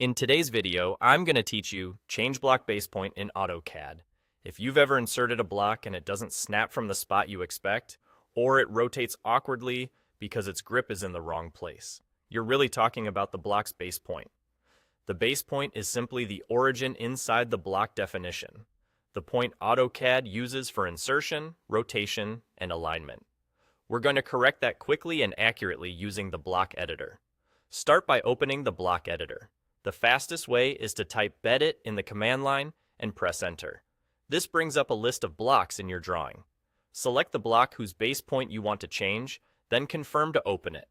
In today's video, I'm going to teach you change block base point in AutoCAD. If you've ever inserted a block and it doesn't snap from the spot you expect, or it rotates awkwardly because its grip is in the wrong place, you're really talking about the block's base point. The base point is simply the origin inside the block definition, the point AutoCAD uses for insertion, rotation, and alignment. We're going to correct that quickly and accurately using the block editor. Start by opening the block editor. The fastest way is to type bedit in the command line and press enter. This brings up a list of blocks in your drawing. Select the block whose base point you want to change, then confirm to open it.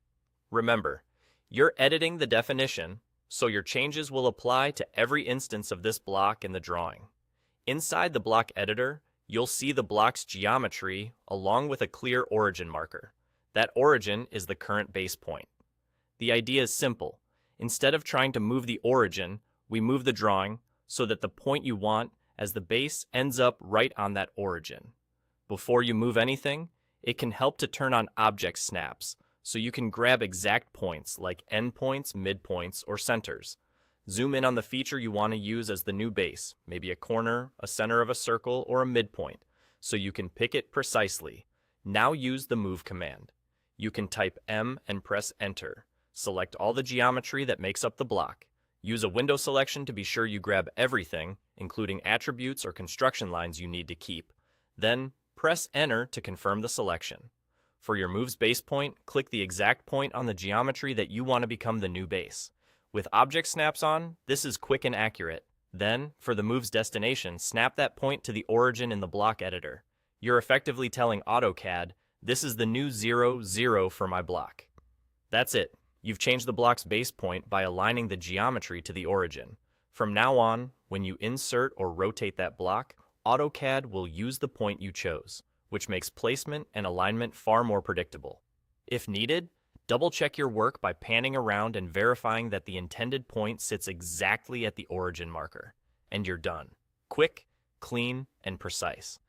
Remember, you're editing the definition, so your changes will apply to every instance of this block in the drawing. Inside the block editor, you'll see the block's geometry along with a clear origin marker. That origin is the current base point. The idea is simple. Instead of trying to move the origin, we move the drawing so that the point you want as the base ends up right on that origin. Before you move anything, it can help to turn on object snaps, so you can grab exact points like endpoints, midpoints, or centers. Zoom in on the feature you want to use as the new base, maybe a corner, a center of a circle, or a midpoint, so you can pick it precisely. Now use the move command. You can type M and press enter. Select all the geometry that makes up the block. Use a window selection to be sure you grab everything, including attributes or construction lines you need to keep. Then, press enter to confirm the selection. For your move's base point, click the exact point on the geometry that you want to become the new base. With object snaps on, this is quick and accurate. Then, for the move's destination, snap that point to the origin in the block editor. You're effectively telling AutoCAD, this is the new 0, 0 for my block. That's it. You've changed the block's base point by aligning the geometry to the origin. From now on, when you insert or rotate that block, AutoCAD will use the point you chose, which makes placement and alignment far more predictable. If needed, double-check your work by panning around and verifying that the intended point sits exactly at the origin marker. And you're done. Quick, clean, and precise.